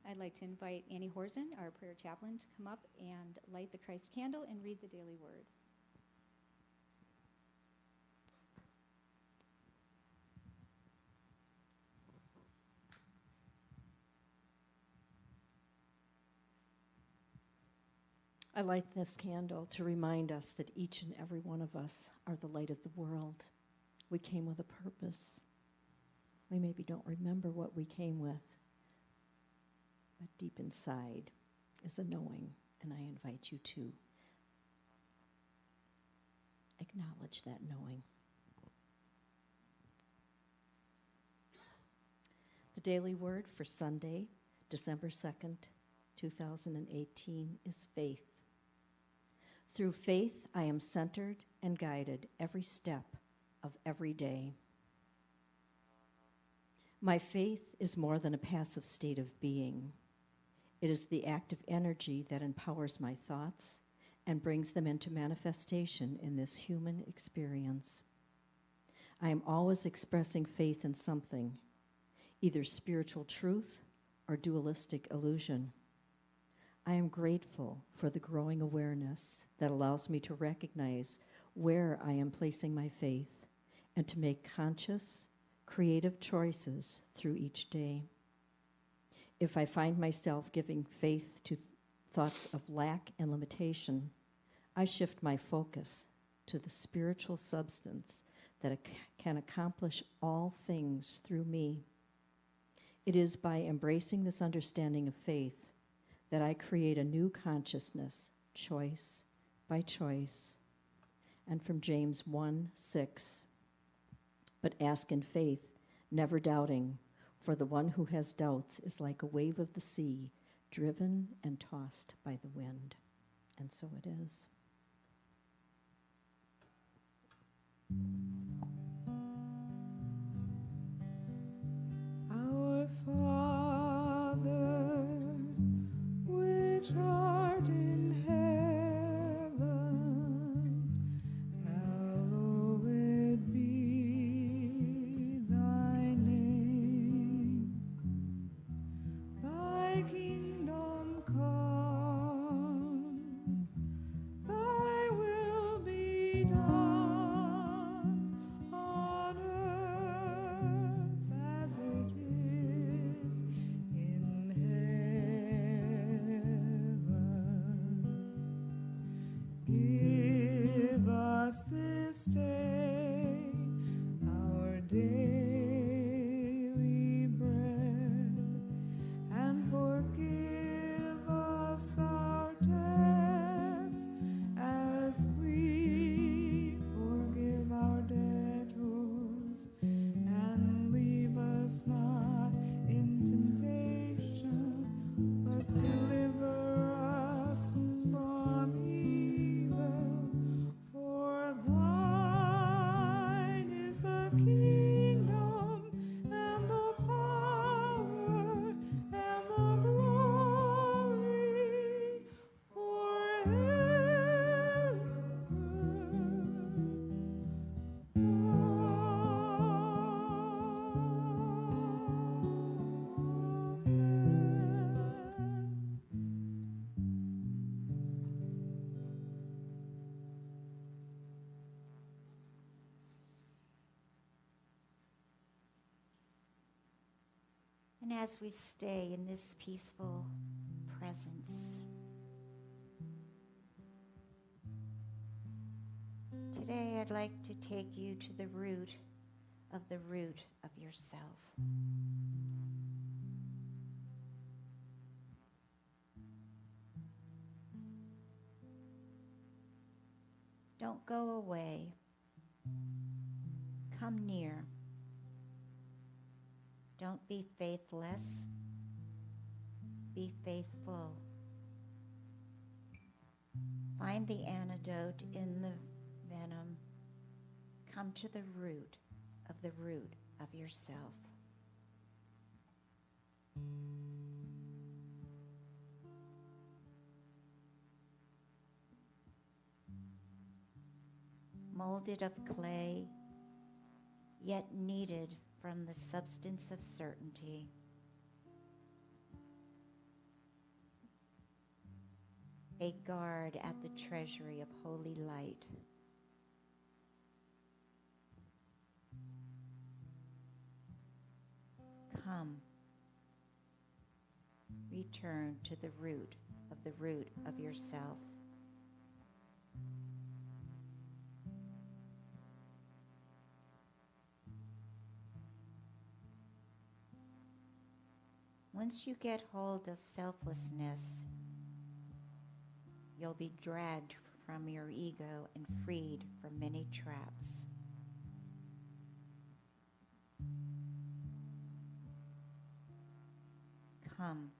I'd like to invite Annie Horzen, our prayer chaplain, to come up and light the Christ candle and read the daily word. I light this candle to remind us that each and every one of us are the light of the world. We came with a purpose. We maybe don't remember what we came with, but deep inside is a knowing, and I invite you to acknowledge that knowing. The daily word for Sunday, December 2nd, 2018 is faith. Through faith, I am centered and guided every step of every day. My faith is more than a passive state of being. It is the active energy that empowers my thoughts and brings them into manifestation in this human experience. I am always expressing faith in something, either spiritual truth or dualistic illusion. I am grateful for the growing awareness that allows me to recognize where I am placing my faith and to make conscious, creative choices through each day. If I find myself giving faith to thoughts of lack and limitation, I shift my focus to the spiritual substance that can accomplish all things through me. It is by embracing this understanding of faith that I create a new consciousness, choice by choice. And from James 1:6, but ask in faith, never doubting, for the one who has doubts is like a wave of the sea, driven and tossed by the wind. And so it is. Our Father, which art in heaven, hallowed be thy name. Thy kingdom come, thy will be done on earth as it is in heaven. Give us this day our daily bread, and forgive us our debts as we forgive our debtors, and lead us not in temptation, but deliver us from evil. For thine is the kingdom and the power and the glory forever. Amen. And as we stay in this peaceful presence, today I'd like to take you to the root of yourself. Don't go away. Come near. Don't be faithless. Be faithful. Find the antidote in the venom. Come to the root of yourself. Molded of clay, yet kneaded from the substance of certainty. a guard at the treasury of holy light. Come, return to the root of yourself. Once you get hold of selflessness, you'll be dragged from your ego and freed from many traps. Come,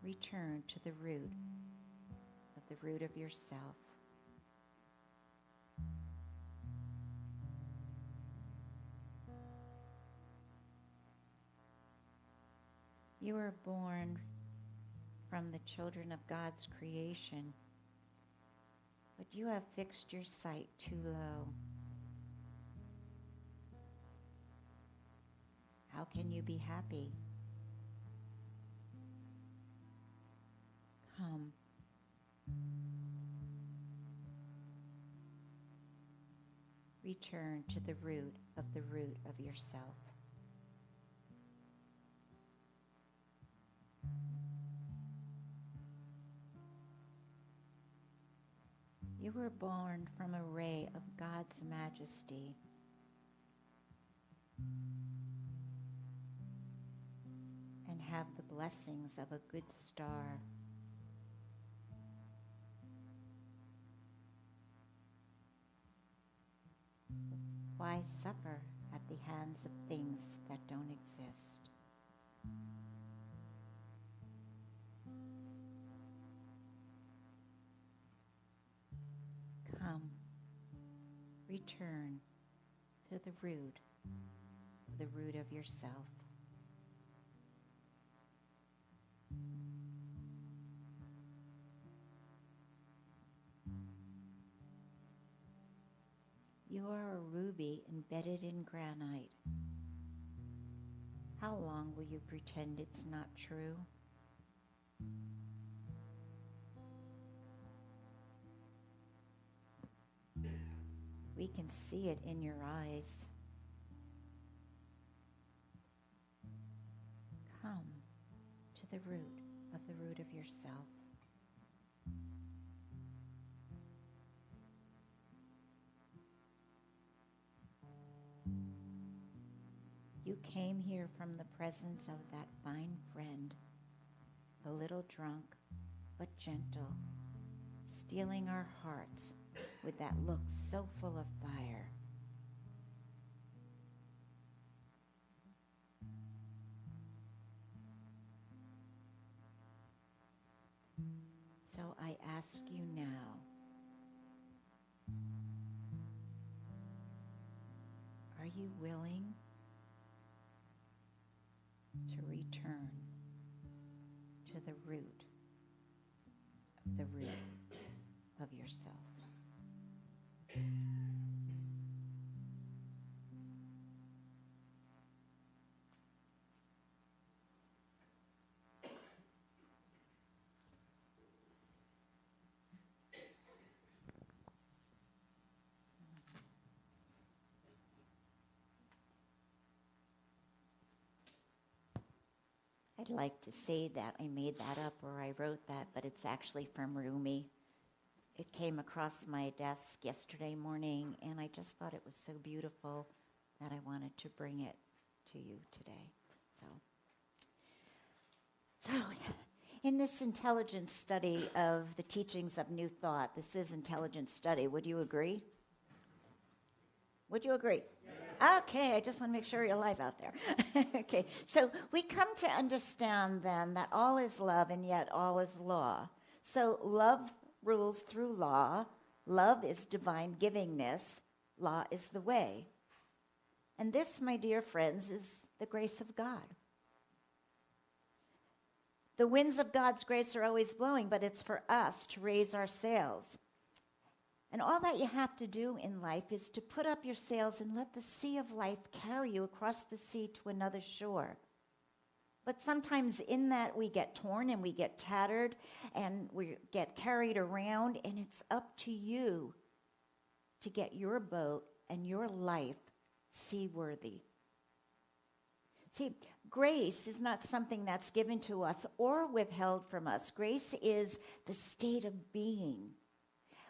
return to the root of yourself. You were born from the children of God's creation, but you have fixed your sight too low. How can you be happy? Come. Return to the root of yourself. You were born from a ray of God's majesty. And have the blessings of a good star. Why suffer at the hands of things that don't exist? Come, return to the root of yourself. You are a ruby embedded in granite. How long will you pretend it's not true? We can see it in your eyes. Come to the root of yourself. You came here from the presence of that fine friend, a little drunk but gentle, stealing our hearts with that look so full of fire. So I ask you now, are you willing to return to the root of yourself? I'd like to say that I made that up or I wrote that, but it's actually from Rumi. It came across my desk yesterday morning, and I just thought it was so beautiful that I wanted to bring it to you today. So in this intelligence study of the teachings of New Thought, this is intelligence study. Would you agree? Would you agree? Okay, I just want to make sure you're alive out there. Okay, so we come to understand then that all is love and yet all is law. So love rules through law. Love is divine givingness. Law is the way. And this, my dear friends, is the grace of God. The winds of God's grace are always blowing, but it's for us to raise our sails. And all that you have to do in life is to put up your sails and let the sea of life carry you across the sea to another shore. But sometimes in that we get torn and we get tattered and we get carried around, and it's up to you to get your boat and your life seaworthy. See, grace is not something that's given to us or withheld from us. Grace is the state of being,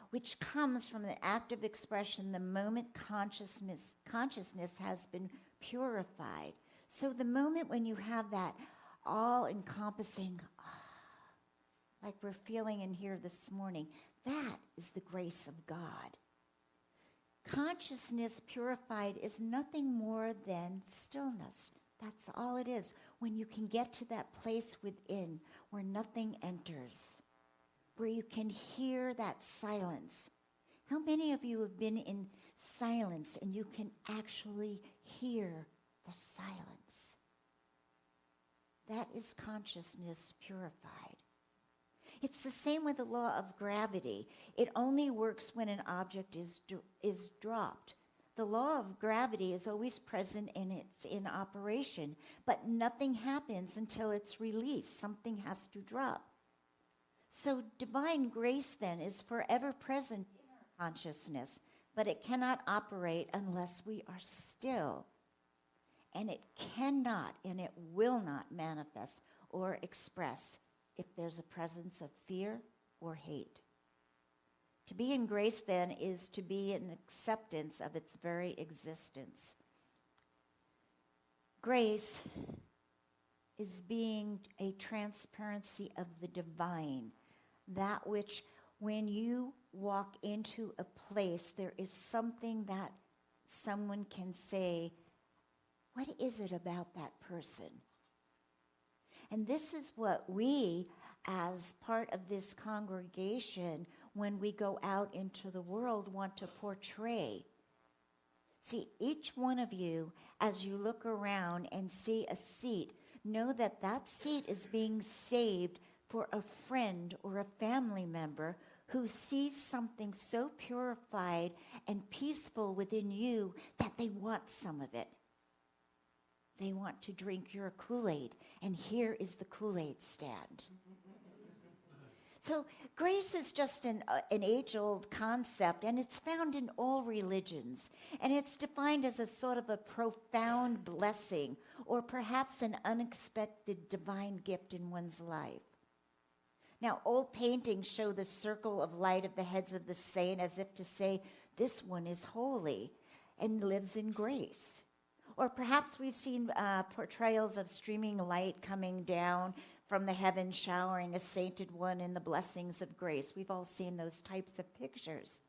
which comes from the active expression the moment consciousness has been purified. So the moment when you have that all-encompassing, like we're feeling in here this morning, that is the grace of God. Consciousness purified is nothing more than stillness. That's all it is. When you can get to that place within where nothing enters, where you can hear that silence. How many of you have been in silence and you can actually hear the silence? That is consciousness purified. It's the same with the law of gravity. It only works when an object is dropped. The law of gravity is always present and it's in operation, but nothing happens until it's released. Something has to drop. So divine grace then is forever present in our consciousness, but it cannot operate unless we are still. And it cannot and it will not manifest or express if there's a presence of fear or hate. To be in grace, then, is to be in acceptance of its very existence. Grace is being a transparency of the divine, that which, when you walk into a place, there is something that someone can say, what is it about that person? And this is what we, as part of this congregation, when we go out into the world, want to portray. See, each one of you, as you look around and see a seat, know that that seat is being saved for a friend or a family member who sees something so purified and peaceful within you that they want some of it. They want to drink your Kool-Aid, and here is the Kool-Aid stand. So grace is just an age-old concept, and it's found in all religions. And it's defined as a sort of a profound blessing, or perhaps an unexpected divine gift in one's life. Now, old paintings show the circle of light of the heads of the saint as if to say, this one is holy and lives in grace. Or perhaps we've seen portrayals of streaming light coming down from the heavens, showering a sainted one in the blessings of grace. We've all seen those types of pictures.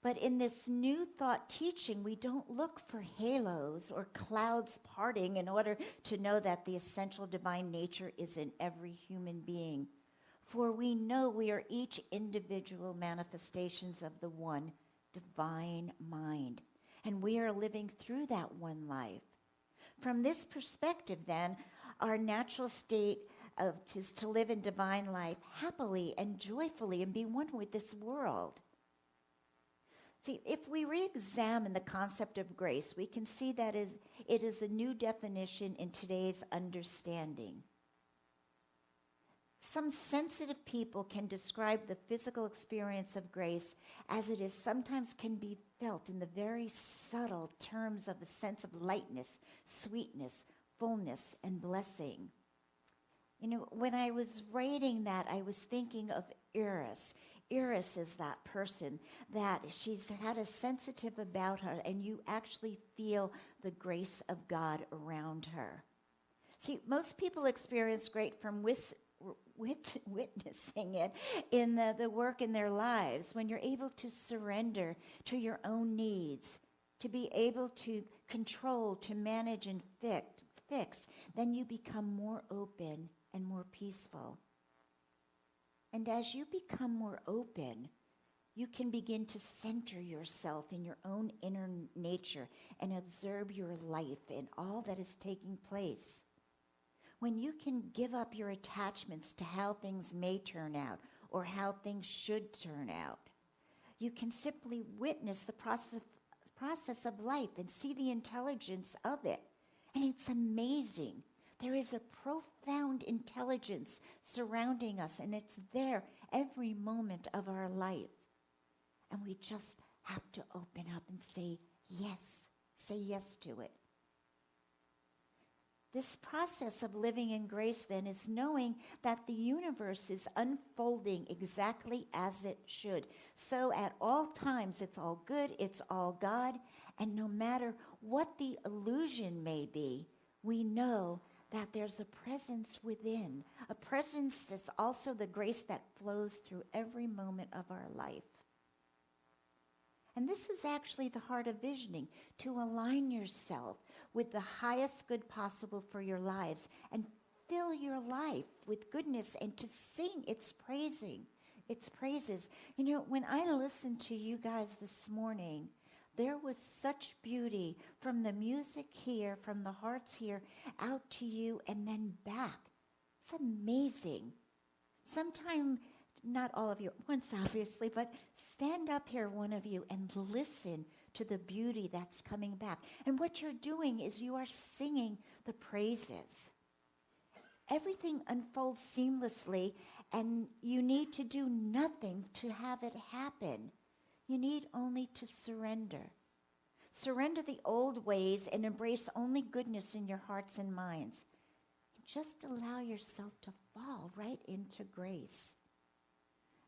But in this new thought teaching, we don't look for halos or clouds parting in order to know that the essential divine nature is in every human being. For we know we are each individual manifestations of the one divine mind. And we are living through that one life. From this perspective, then, our natural state is to live in divine life happily and joyfully and be one with this world. See, if we re-examine the concept of grace, we can see that it is a new definition in today's understanding. Some sensitive people can describe the physical experience of grace as it is sometimes can be felt in the very subtle terms of a sense of lightness, sweetness, fullness, and blessing. You know, when I was writing that, I was thinking of Iris. Iris is that person that she's had a sensitive about her, and you actually feel the grace of God around her. See, most people experience grace from witnessing it in the work in their lives, when you're able to surrender to your own needs, to be able to control, to manage and fix, then you become more open and more peaceful. And as you become more open, you can begin to center yourself in your own inner nature and observe your life and all that is taking place. When you can give up your attachments to how things may turn out or how things should turn out, you can simply witness the process of life and see the intelligence of it. And it's amazing. There is a profound intelligence surrounding us, and it's there every moment of our life. And we just have to open up and say yes to it. This process of living in grace, then, is knowing that the universe is unfolding exactly as it should. So at all times, it's all good, it's all God, and no matter what the illusion may be, we know that there's a presence within, a presence that's also the grace that flows through every moment of our life. And this is actually the heart of visioning, to align yourself with the highest good possible for your lives and fill your life with goodness and to sing its praises. You know, when I listened to you guys this morning, there was such beauty from the music here, from the hearts here, out to you and then back. It's amazing. Sometime, not all of you at once, obviously, but stand up here, one of you, and listen to the beauty that's coming back. And what you're doing is you are singing the praises. Everything unfolds seamlessly, and you need to do nothing to have it happen. You need only to surrender. Surrender the old ways and embrace only goodness in your hearts and minds. And just allow yourself to fall right into grace.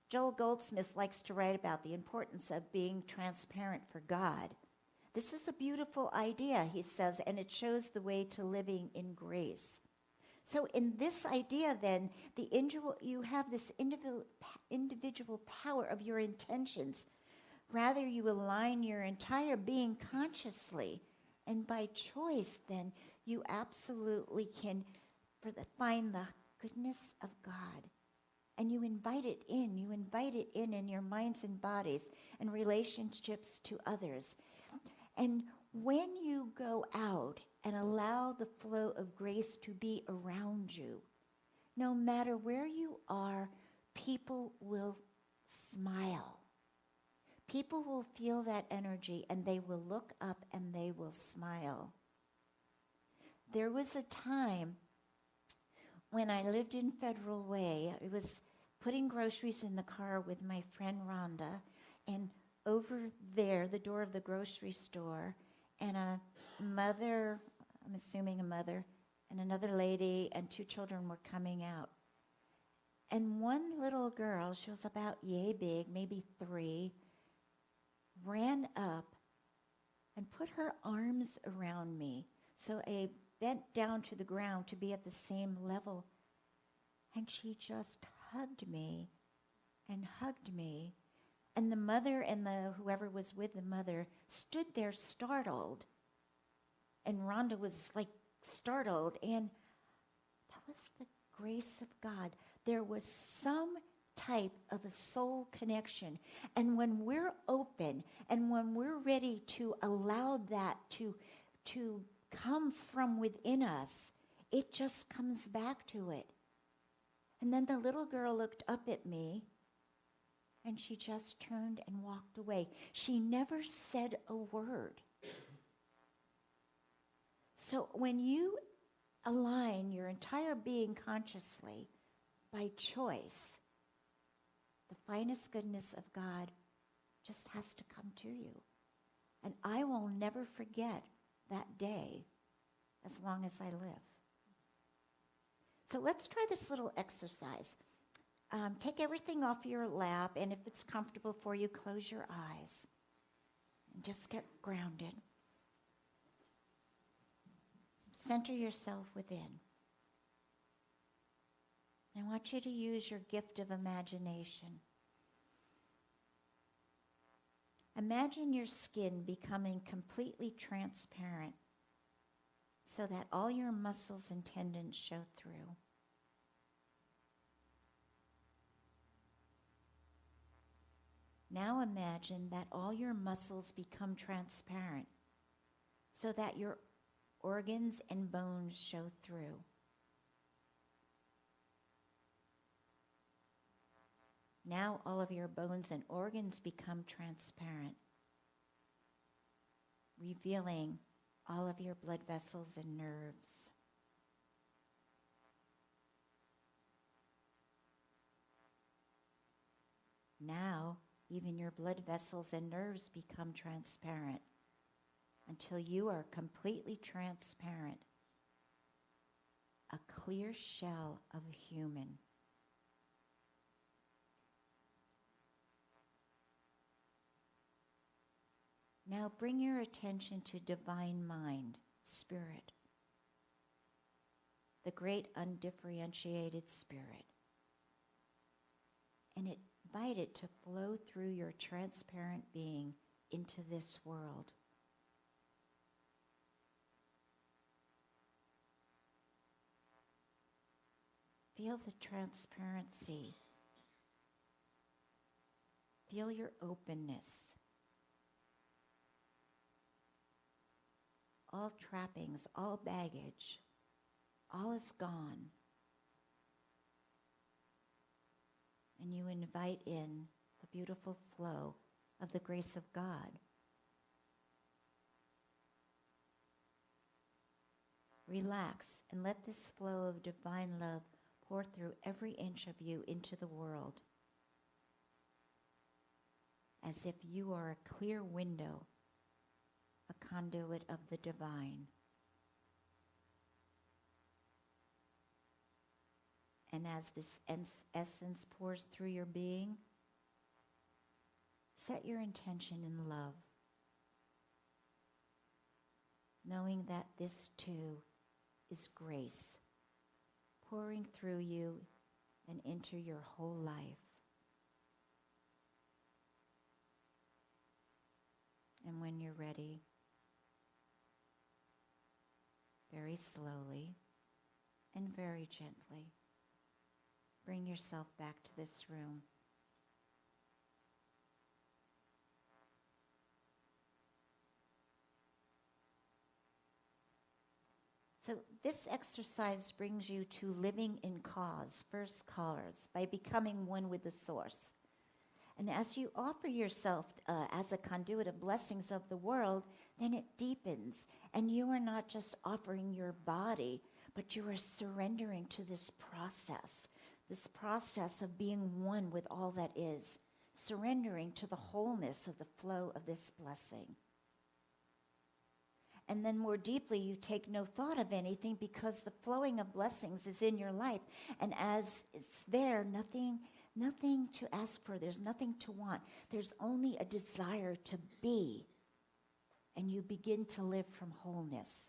Joel Goldsmith likes to write about the importance of being transparent for God. This is a beautiful idea, he says, and it shows the way to living in grace. So in this idea, then, you have this individual power of your intentions. Rather, you align your entire being consciously, and by choice, then, you absolutely can find the goodness of God. And you invite it in your minds and bodies and relationships to others. And when you go out and allow the flow of grace to be around you, no matter where you are, people will smile. People will feel that energy and they will look up and they will smile. There was a time when I lived in Federal Way. I was putting groceries in the car with my friend Rhonda, and over there, the door of the grocery store, and a mother, I'm assuming a mother, and another lady and 2 children were coming out. And one little girl, she was about yay big, maybe 3, ran up and put her arms around me. So I bent down to the ground to be at the same level. And she just hugged me. And the mother and whoever was with the mother stood there startled. And Rhonda was like startled. And that was the grace of God. There was some type of a soul connection. And when we're open and when we're ready to allow that to come from within us, it just comes back to it. And then the little girl looked up at me, and she just turned and walked away. She never said a word. So when you align your entire being consciously by choice, the finest goodness of God just has to come to you. And I will never forget that day as long as I live. So let's try this little exercise. Take everything off your lap, and if it's comfortable for you, close your eyes and just get grounded. Center yourself within. I want you to use your gift of imagination. Imagine your skin becoming completely transparent so that all your muscles and tendons show through. Now imagine that all your muscles become transparent so that your organs and bones show through. Now all of your bones and organs become transparent, revealing all of your blood vessels and nerves. Now, even your blood vessels and nerves become transparent until you are completely transparent, a clear shell of a human. Now bring your attention to divine mind, spirit, the great undifferentiated spirit, and invite it to flow through your transparent being into this world. Feel the transparency. Feel your openness. All trappings, all baggage, all is gone. And you invite in the beautiful flow of the grace of God. Relax and let this flow of divine love pour through every inch of you into the world, as if you are a clear window, a conduit of the divine. And as this essence pours through your being, set your intention in love, knowing that this too is grace pouring through you and into your whole life. And when you're ready, very slowly and very gently, bring yourself back to this room. So this exercise brings you to living in cause, first cause, by becoming one with the source. And as you offer yourself as a conduit of blessings of the world, then it deepens. And you are not just offering your body, but you are surrendering to this process of being one with all that is, surrendering to the wholeness of the flow of this blessing. And then more deeply, you take no thought of anything because the flowing of blessings is in your life. And as it's there, nothing to ask for. There's nothing to want. There's only a desire to be. And you begin to live from wholeness.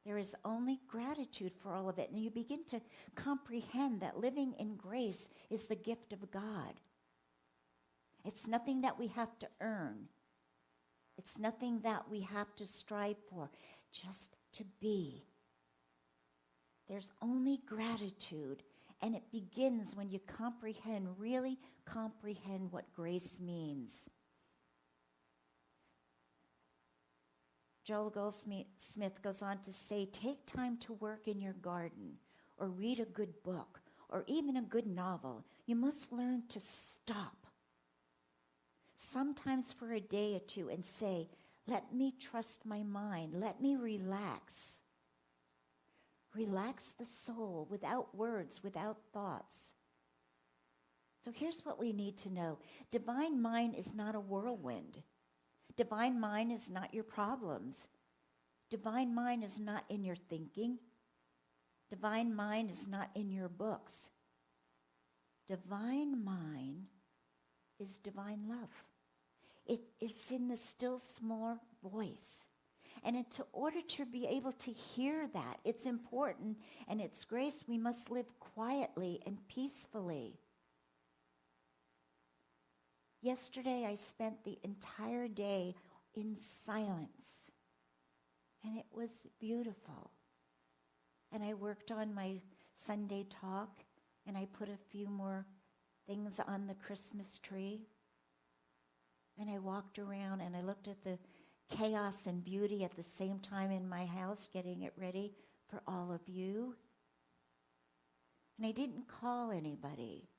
There is only gratitude for all of it. And you begin to comprehend that living in grace is the gift of God. It's nothing that we have to earn. It's nothing that we have to strive for, just to be. There's only gratitude, and it begins when you really comprehend what grace means. Joel Goldsmith goes on to say, take time to work in your garden, or read a good book, or even a good novel. You must learn to stop. Sometimes for a day or two, and say, let me trust my mind. Let me relax. Relax the soul without words, without thoughts. So here's what we need to know. Divine mind is not a whirlwind. Divine mind is not your problems. Divine mind is not in your thinking. Divine mind is not in your books. Divine mind is divine love. It is in the still small voice. And in order to be able to hear that, it's important, and it's grace, we must live quietly and peacefully. Yesterday, I spent the entire day in silence, and it was beautiful. And I worked on my Sunday talk, and I put a few more things on the Christmas tree. And I walked around and I looked at the chaos and beauty at the same time in my house, getting it ready for all of you. And I didn't call anybody.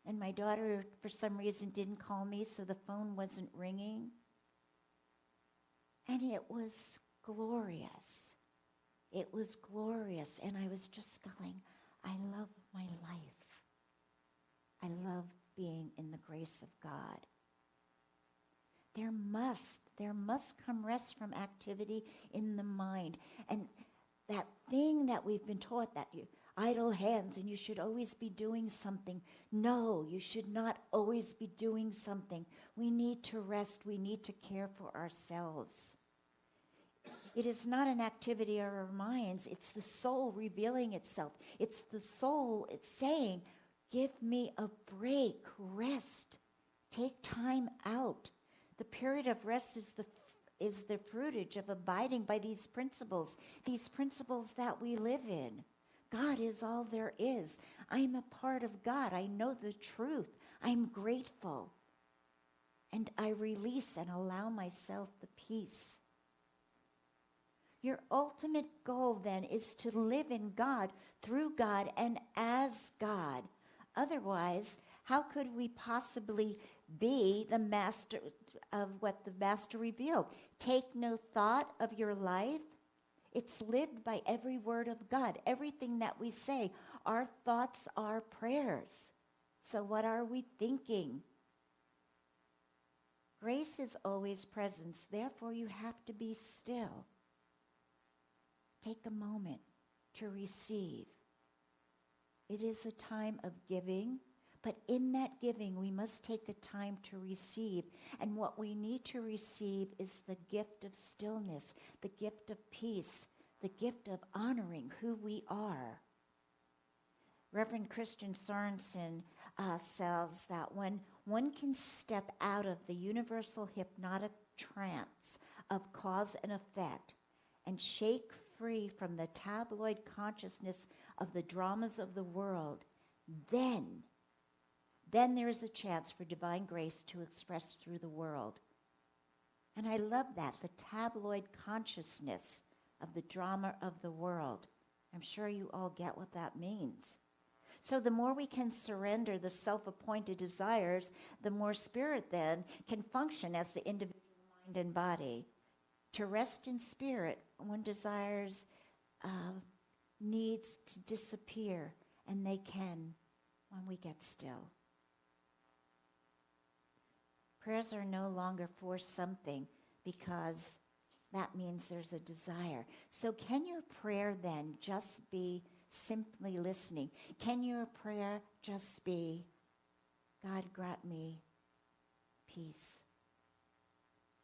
And my daughter, for some reason, didn't call me, so the phone wasn't ringing. And it was glorious. It was glorious. And I was just going, I love my life. I love being in the grace of God. There must come rest from activity in the mind. And that thing that we've been taught, that you idle hands and you should always be doing something. No, you should not always be doing something. We need to rest. We need to care for ourselves. It is not an activity of our minds. It's the soul revealing itself. It's the soul, it's saying, give me a break, rest, take time out. The period of rest is the fruitage of abiding by these principles that we live in. God is all there is. I'm a part of God. I know the truth. I'm grateful. And I release and allow myself the peace. Your ultimate goal then is to live in God, through God, and as God. Otherwise, how could we possibly be the master of what the Master revealed? Take no thought of your life. It's lived by every word of God. Everything that we say, our thoughts are prayers. So what are we thinking? Grace is always presence. Therefore, you have to be still. Take a moment to receive. It is a time of giving, but in that giving, we must take a time to receive. And what we need to receive is the gift of stillness, the gift of peace, the gift of honoring who we are. Reverend Christian Sorensen says that when one can step out of the universal hypnotic trance of cause and effect and shake free from the tabloid consciousness of the dramas of the world, then there is a chance for divine grace to express through the world. And I love that, the tabloid consciousness of the drama of the world. I'm sure you all get what that means. So the more we can surrender the self-appointed desires, the more spirit then can function as the individual mind and body. To rest in spirit, one desires needs to disappear, and they can when we get still. Prayers are no longer for something, because that means there's a desire. So can your prayer then just be simply listening? Can your prayer just be, God, grant me peace?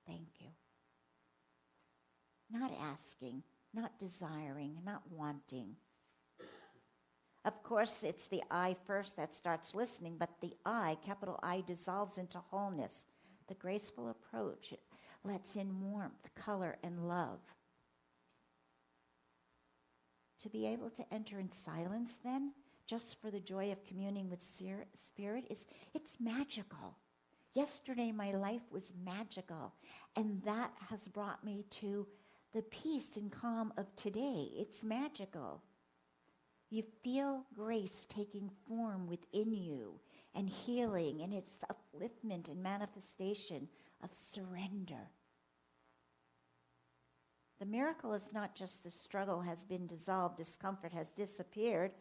Thank you. Not asking, not desiring, not wanting. Of course, it's the I first that starts listening, but the I, capital I, dissolves into wholeness. The graceful approach, it lets in warmth, color, and love. To be able to enter in silence then, just for the joy of communing with spirit, it's magical. Yesterday, my life was magical, and that has brought me to the peace and calm of today. It's magical. You feel grace taking form within you and healing, and its upliftment and manifestation of surrender. The miracle is not just the struggle has been dissolved, discomfort has disappeared.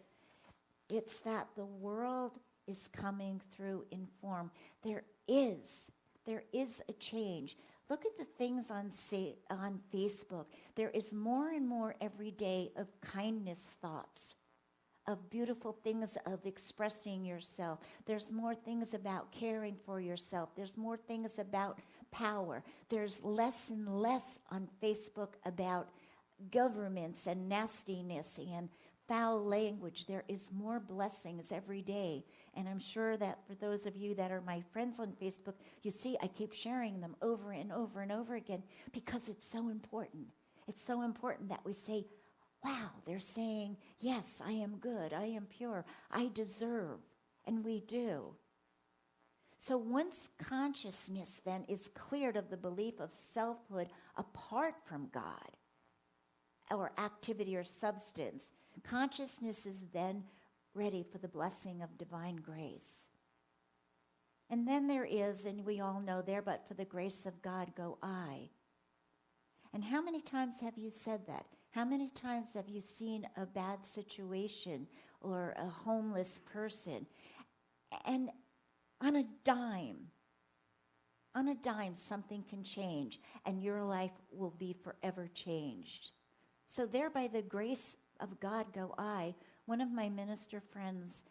It's that the world is coming through in form. There is a change. Look at the things on Facebook. There is more and more every day of kindness thoughts, of beautiful things of expressing yourself. There's more things about caring for yourself. There's more things about power. There's less and less on Facebook about governments and nastiness and foul language. There is more blessings every day. And I'm sure that for those of you that are my friends on Facebook, you see I keep sharing them over and over and over again because it's so important. It's so important that we say, wow, they're saying, yes, I am good, I am pure, I deserve, and we do. So once consciousness then is cleared of the belief of selfhood apart from God, or activity or substance, consciousness is then ready for the blessing of divine grace. And then there is, and we all know there, but for the grace of God go I. And how many times have you said that? How many times have you seen a bad situation or a homeless person? And on a dime, something can change, and your life will be forever changed. So there, by the grace of God, go I. One of my minister friends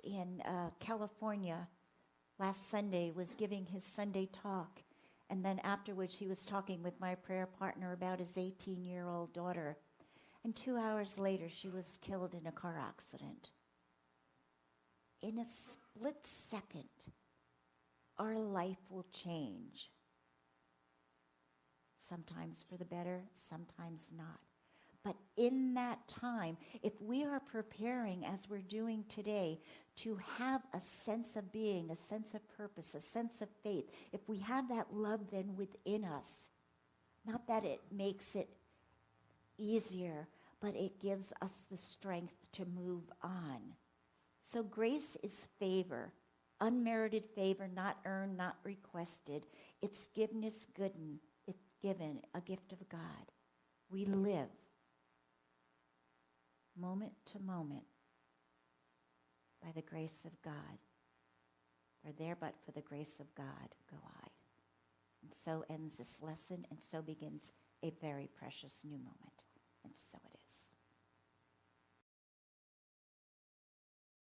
in California last Sunday was giving his Sunday talk, and then afterwards he was talking with my prayer partner about his 18-year-old daughter. And 2 hours later, she was killed in a car accident. In a split second, our life will change. Sometimes for the better, sometimes not. But in that time, if we are preparing, as we're doing today, to have a sense of being, a sense of purpose, a sense of faith, if we have that love then within us, not that it makes it easier, but it gives us the strength to move on. So grace is favor, unmerited favor, not earned, not requested. It's given, it's given, a gift of God. We live moment to moment by the grace of God. For there but for the grace of God go I. And so ends this lesson, and so begins a very precious new moment. And so it is.